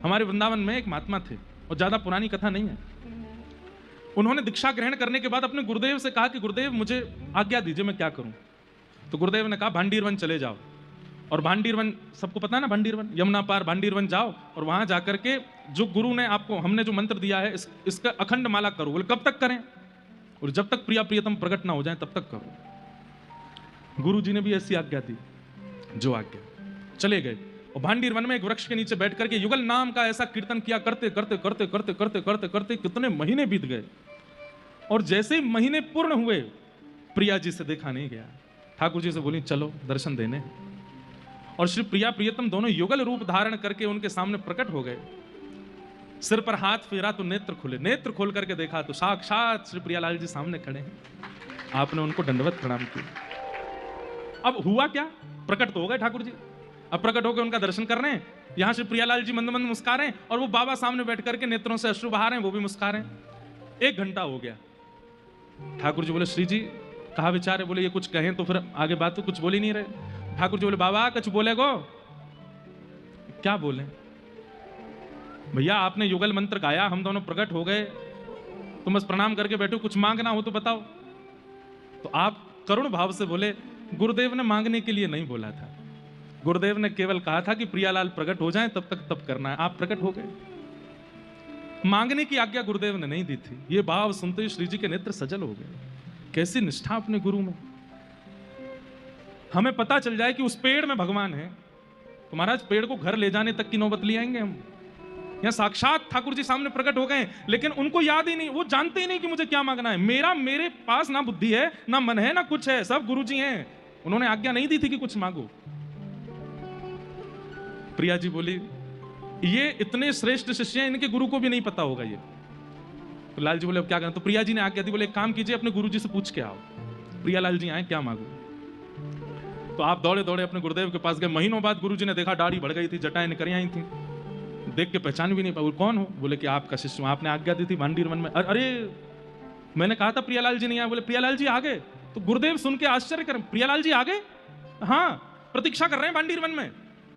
हमारे वृंदावन में एक महात्मा थे और ज्यादा पुरानी कथा नहीं है। उन्होंने दीक्षा ग्रहण करने के बाद अपने गुरुदेव से कहा कि गुरुदेव मुझे आज्ञा दीजिए, मैं क्या करूं। तो गुरुदेव ने कहा भांडीर वन चले जाओ। और भांडीर वन सबको पता है ना, भांडीर वन यमुना पार भांडीर वन जाओ और वहां जाकर के जो गुरु ने आपको हमने जो मंत्र दिया है इसका अखंड माला करो। बोले कब तक करें? और जब तक प्रिया प्रियतम प्रकट ना हो जाए तब तक करो। गुरु जी ने भी ऐसी आज्ञा दी, जो आज्ञा। चले गए और भांडीर वन में एक वृक्ष के नीचे बैठ करके युगल नाम का ऐसा कीर्तन किया, करते करते करते करते करते करते करते कितने महीने बीत गए। और जैसे ही महीने पूर्ण हुए प्रिया जी से देखा नहीं गया। ठाकुर जी से बोली चलो दर्शन देने। और श्री प्रिया प्रियतम दोनों युगल रूप धारण करके उनके सामने प्रकट हो गए। सिर पर हाथ फेरा तो नेत्र खुले, नेत्र खोल करके देखा तो साक्षात श्री प्रियालाल जी सामने खड़े हैं। आपने उनको दंडवत प्रणाम किया। अब हुआ क्या? प्रकट तो हो गए ठाकुर जी। अब प्रकट होकर उनका दर्शन कर रहे हैं। यहां से प्रियालाल जी मंद मंद मुस्कुरा रहे हैं और वो बाबा सामने बैठ करके नेत्रों से अश्रु बहा रहे हैं, वो भी मुस्कुरा रहे हैं। 1 घंटा हो गया। ठाकुर जी बोले श्री जी कहा विचार है? बोले ये कुछ कहें तो फिर आगे बात तो कुछ बोल ही नहीं रहे। ठाकुर जी बोले बाबा कुछ बोले गो। क्या बोले? भैया आपने युगल मंत्र गाया, हम दोनों प्रकट हो गए, तुम बस प्रणाम करके बैठो, कुछ मांगना हो तो बताओ। तो आप करुण भाव से बोले गुरुदेव ने मांगने के लिए नहीं बोला था, गुरुदेव ने केवल कहा था कि प्रियालाल प्रकट हो जाएं तब तक तब करना है। आप प्रकट हो गए, मांगने की आज्ञा गुरुदेव ने नहीं दी थी। ये भाव सुनते ही श्री जी के नेत्र सजल हो गए। कैसी निष्ठा अपने गुरु में। हमें पता चल जाए कि उस पेड़ में भगवान है तो महाराज पेड़ को घर ले जाने तक की नौबत ले आएंगे हम। यहाँ साक्षात ठाकुर जी सामने प्रकट हो गए, लेकिन उनको याद ही नहीं, वो जानते ही नहीं कि मुझे क्या मांगना है। मेरे पास ना बुद्धि है ना मन है ना कुछ है, सब गुरु जी हैं। उन्होंने आज्ञा नहीं दी थी कि कुछ मांगो। प्रिया जी बोली ये इतने श्रेष्ठ शिष्य हैं, इनके गुरु को भी नहीं पता होगा ये। तो लाल जी बोले अब क्या करें? तो प्रिया जी ने आज्ञा दी, बोले एक काम कीजिए अपने गुरु जी से पूछ के आओ, प्रियालाल जी आए क्या मांगो। तो आप दौड़े दौड़े अपने गुरुदेव के पास गए। महीनों बाद गुरु जी ने देखा दाढ़ी बढ़ गई थी, जटाएं निकल आई थी, देख के पहचान भी नहीं पाए। कौन हो? बोले कि आपका शिष्य, आपने आज्ञा दी थी भांडीर वन में। अरे मैंने कहा था प्रियालाल जी नहीं आए। बोले प्रियालाल जी आ गए। तो गुरुदेव सुन के आश्चर्य कर, प्रियालाल जी आ गए? हाँ प्रतीक्षा कर रहे हैं भांडीर वन में।